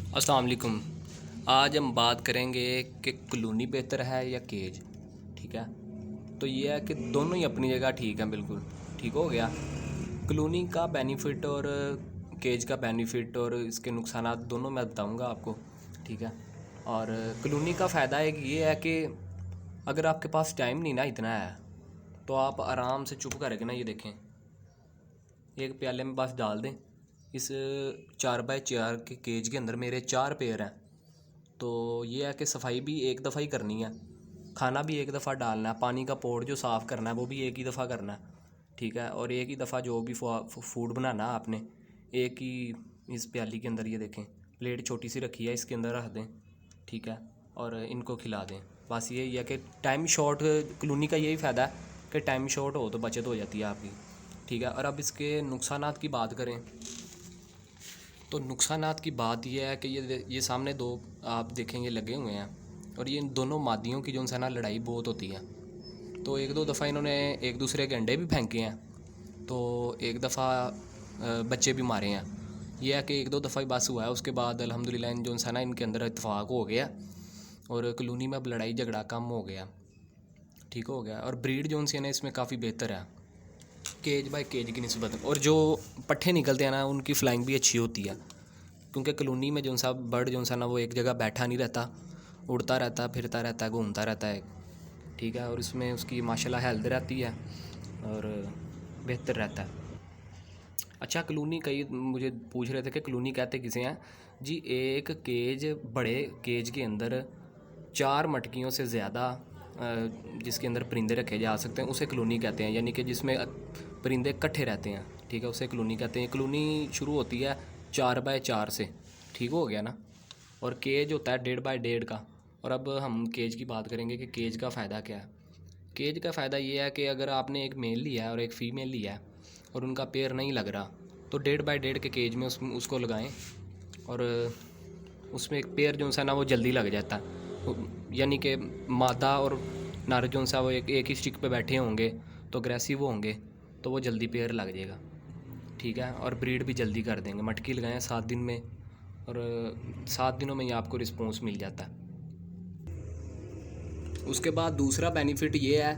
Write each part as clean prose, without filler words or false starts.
अस्सलाम वालेकुम। आज हम बात करेंगे कि कॉलोनी बेहतर है या केज। ठीक है, तो ये है कि दोनों ही अपनी जगह ठीक है, बिल्कुल ठीक हो गया। कॉलोनी का बेनिफिट और केज का बेनिफिट और इसके नुकसान दोनों मैं बताऊंगा आपको। ठीक है, और कॉलोनी का फ़ायदा एक ये है कि अगर आपके पास टाइम नहीं ना इतना है तो आप आराम से चुप करके ना, ये देखें, एक प्याले में बस डाल दें। इस 4x4 के केज के अंदर मेरे 4 पेयर हैं। तो ये है कि सफाई भी एक दफ़ा ही करनी है, खाना भी एक दफ़ा डालना है, पानी का पोट जो साफ़ करना है वो भी एक ही दफ़ा करना है। ठीक है, और एक ही दफ़ा जो भी फूड बनाना है आपने, एक ही इस प्याली के अंदर, ये देखें प्लेट छोटी सी रखी है, इसके अंदर रख दें। ठीक है, और इनको खिला दें। बस यही है कि टाइम शॉर्ट, कॉलोनी का यही फ़ायदा है कि टाइम शॉर्ट हो तो बचत हो जाती है आपकी। ठीक है, और अब इसके नुकसानात की बात करें तो नुकसानात की बात यह है कि ये सामने दो आप देखेंगे लगे हुए हैं, और ये इन दोनों मादियों की जो है ना लड़ाई बहुत होती है। तो एक दो दफ़ा इन्होंने एक दूसरे के अंडे भी फेंके हैं, तो एक दफ़ा बच्चे भी मारे हैं। यह है कि एक दो दफ़ा ही बस हुआ है, उसके बाद अल्हम्दुलिल्लाह इन जो है ना इनके अंदर इत्तेफाक हो गया और कॉलोनी में अब लड़ाई झगड़ा कम हो गया, ठीक हो गया। और ब्रीड जो है ना इसमें काफ़ी बेहतर है केज बाय केज की निस्बत, और जो पट्ठे निकलते हैं ना उनकी फ्लाइंग भी अच्छी होती है, क्योंकि कॉलोनी में जो सा बर्ड जो सा ना वो एक जगह बैठा नहीं रहता, उड़ता रहता है, फिरता रहता है, घूमता रहता है। ठीक है, और इसमें उसकी माशाल्लाह हेल्थ रहती है और बेहतर रहता है। अच्छा, कॉलोनी कई मुझे पूछ रहे थे कि कॉलोनी कहते किसे हैं जी। एक केज, बड़े केज के अंदर 4 मटकियों से ज़्यादा जिसके अंदर परिंदे रखे जा सकते हैं उसे कॉलोनी कहते हैं, यानी कि जिसमें परिंदे इकट्ठे रहते हैं। ठीक है, उसे कॉलोनी कहते हैं। कॉलोनी शुरू होती है 4x4 से, ठीक हो गया ना, और केज होता है 1.5x1.5 का। और अब हम केज की बात करेंगे कि केज का फ़ायदा क्या है। केज का फ़ायदा ये है कि अगर आपने एक मेल लिया है और एक फ़ीमेल लिया है और उनका पेयर नहीं लग रहा, तो 1.5x1.5 के केज में उसको लगाएं, और उसमें एक पेयर जो सा ना वो जल्दी लग जाता है। यानी कि मादा और नर जो सा वो एक ही स्टिक पे बैठे होंगे तो अग्रेसिव होंगे, तो वो जल्दी पेयर लग जाएगा। ठीक है, और ब्रीड भी जल्दी कर देंगे। मटकी लगाएं 7 दिन में, और 7 दिनों में ही आपको रिस्पॉन्स मिल जाता है। उसके बाद दूसरा बेनिफिट ये है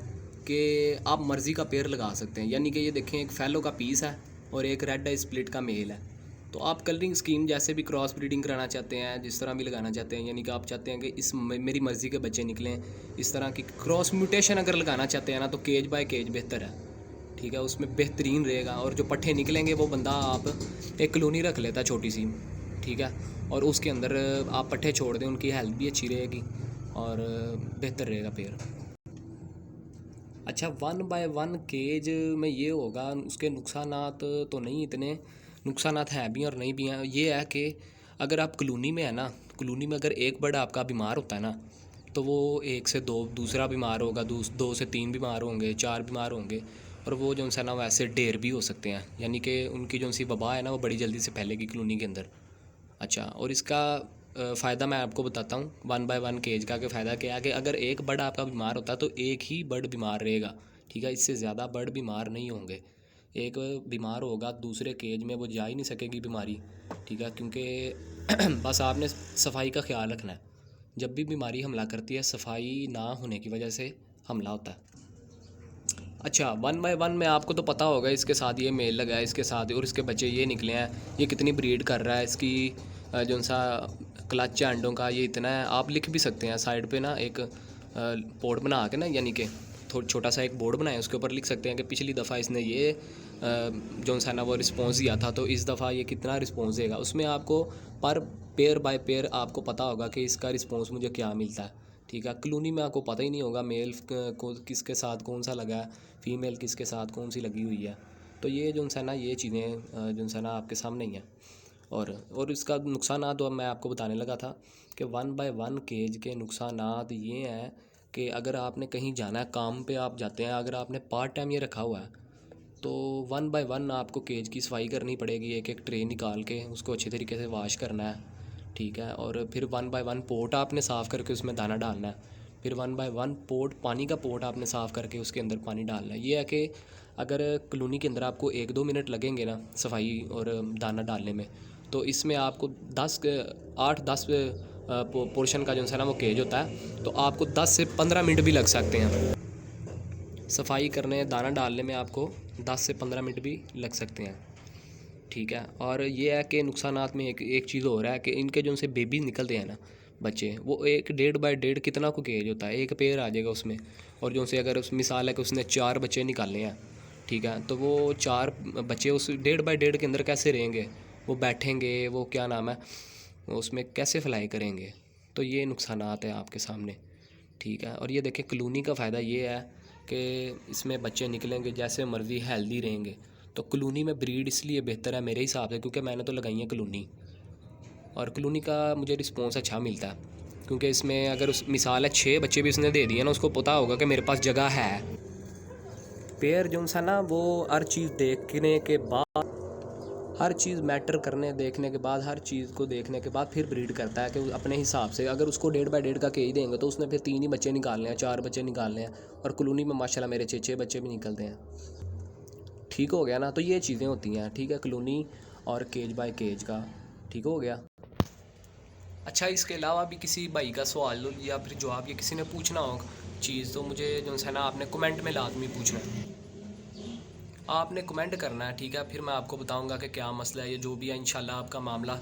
कि आप मर्ज़ी का पेयर लगा सकते हैं, यानी कि ये देखें एक फैलो का पीस है और एक रेड आई स्प्लिट का मेल है। तो आप कलरिंग स्कीम जैसे भी क्रॉस ब्रीडिंग कराना चाहते हैं, जिस तरह भी लगाना चाहते हैं, यानी कि आप चाहते हैं कि मेरी मर्ज़ी के बच्चे निकलें, इस तरह की क्रॉस म्यूटेशन अगर लगाना चाहते हैं ना, तो केज बाय केज बेहतर है। ठीक है, उसमें बेहतरीन रहेगा, और जो पट्ठे निकलेंगे वो बंदा आप एक कॉलोनी रख लेता है छोटी सी। ठीक है, और उसके अंदर आप पट्ठे छोड़ दें, उनकी हेल्थ भी अच्छी रहेगी और बेहतर रहेगा पेयर। अच्छा, 1x1 केज में ये होगा, उसके नुकसानात तो नहीं इतने, नुकसानात हैं भी और नहीं भी हैं। ये है कि अगर आप कॉलोनी में है ना, कॉलोनी में अगर एक बर्ड आपका बीमार होता है ना, तो वो 1 से 2 दूसरा बीमार होगा, 2 से 3 बीमार होंगे, 4 बीमार होंगे, और वो जो है ना वैसे ढेर भी हो सकते हैं, यानी कि उनकी जो सी वबा है ना वो बड़ी जल्दी से फैलेगी कॉलोनी के अंदर। अच्छा, और इसका फ़ायदा मैं आपको बताता हूँ 1x1 केज का। फ़ायदा क्या है कि अगर एक बर्ड आपका बीमार होता है तो एक ही बर्ड बीमार रहेगा। ठीक है, इससे ज़्यादा बर्ड बीमार नहीं होंगे। एक बीमार होगा दूसरे केज में वो जा ही नहीं सकेगी बीमारी। ठीक है, क्योंकि बस आपने सफाई का ख्याल रखना है। जब भी बीमारी हमला करती है, सफाई ना होने की वजह से हमला होता है। अच्छा, 1x1 में आपको तो पता होगा, इसके साथ ये मेल लगा है, इसके साथ और इसके बच्चे ये निकले हैं, ये कितनी ब्रीड कर रहा है, इसकी जो सा क्लच है अंडों का ये इतना है। आप लिख भी सकते हैं साइड पे ना, एक बोर्ड बना के ना, यानी कि थोड़ा छोटा सा एक बोर्ड बनाए, उसके ऊपर लिख सकते हैं कि पिछली दफ़ा इसने ये जो सा ना वो रिस्पॉन्स दिया था, तो इस दफ़ा ये कितना रिस्पॉन्स देगा। उसमें आपको पर पेयर बाय पेयर आपको पता होगा कि इसका रिस्पॉन्स मुझे क्या मिलता है। ठीक है, कॉलोनी में आपको पता ही नहीं होगा मेल को किसके साथ कौन सा लगा है, फ़ीमेल किसके साथ कौन सी लगी हुई है। तो ये जो है ना ये चीज़ें जो है ना आपके सामने ही हैं। और इसका नुकसानात तो मैं आपको बताने लगा था कि 1x1 केज के नुकसानात ये हैं कि अगर आपने कहीं जाना है, काम पे आप जाते हैं, अगर आपने पार्ट टाइम ये रखा हुआ है, तो 1x1 आपको केज की सफाई करनी पड़ेगी, एक एक ट्रे निकाल के उसको अच्छे तरीके से वाश करना है। ठीक है, और फिर 1x1 पोट आपने साफ़ करके उसमें दाना डालना है। फिर 1x1 पोट, पानी का पोट आपने साफ़ करके उसके अंदर पानी डालना है। ये है कि अगर कॉलोनी के अंदर आपको 1-2 मिनट लगेंगे ना सफाई और दाना डालने में, तो इसमें आपको 8-10 पोर्शन का जो है ना वो केज होता है, तो आपको 10 से 15 मिनट भी लग सकते हैं। सफाई करने, दाना डालने में आपको 10 से 15 मिनट भी लग सकते हैं, ठीक है। और ये है कि नुकसानात में एक चीज़ हो रहा है कि इनके जो उनसे बेबी निकलते हैं ना बच्चे, वो 1.5 बाई 1.5 कितना को केज होता है, एक पेयर आ जाएगा उसमें। और जो उनसे अगर उस मिसाल है कि उसने 4 बच्चे निकालने हैं, ठीक है, तो वो 4 बच्चे उस 1.5 बाई 1.5 के अंदर कैसे रहेंगे, वो बैठेंगे, वो क्या नाम है, उसमें कैसे फ्लाई करेंगे। तो ये नुकसानात हैं आपके सामने, ठीक है। और ये देखें, कॉलोनी का फ़ायदा ये है कि इसमें बच्चे निकलेंगे जैसे मर्ज़ी, हेल्दी रहेंगे। तो कॉलोनी में ब्रीड इसलिए बेहतर है मेरे हिसाब से, क्योंकि मैंने तो लगाई है कॉलोनी, और कॉलोनी का मुझे रिस्पॉन्स अच्छा मिलता है। क्योंकि इसमें अगर उस मिसाल है 6 बच्चे भी उसने दे दिए ना, उसको पता होगा कि मेरे पास जगह है। पेयर जो सा ना, वो हर चीज़ देखने के बाद, हर चीज़ मैटर करने देखने के बाद, हर चीज़ को देखने के बाद फिर ब्रीड करता है कि अपने हिसाब से। अगर उसको 1.5 बाई 1.5 का केज देंगे तो उसने फिर 3 ही बच्चे निकालने हैं, 4 बच्चे निकालने हैं। और कॉलोनी में माशाल्लाह मेरे 6 बच्चे भी निकलते हैं, ठीक हो गया ना। तो ये चीज़ें होती हैं, ठीक है, कॉलोनी और केज बाय केज का, ठीक हो गया। अच्छा, इसके अलावा भी किसी भाई का सवाल या फिर जवाब या किसी ने पूछना हो चीज़, तो मुझे जो है ना आपने कमेंट में लाजमी पूछना है, आपने कमेंट करना है, ठीक है। फिर मैं आपको बताऊंगा कि क्या मसला है, या जो भी है इंशाल्लाह आपका मामला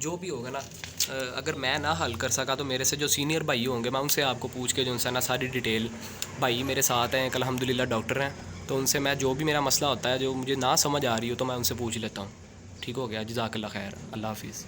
जो भी होगा ना, अगर मैं ना हल कर सका तो मेरे से जो सीनियर भाई होंगे मैं उनसे आपको पूछ के जो है ना सारी डिटेल, भाई मेरे साथ हैं, कल अल्हम्दुलिल्लाह डॉक्टर हैं, तो उनसे मैं जो भी मेरा मसला होता है, जो मुझे ना समझ आ रही हो, तो मैं उनसे पूछ लेता हूँ, ठीक हो गया। जज़ाकल्लाह खैर, अल्लाह हाफिज़।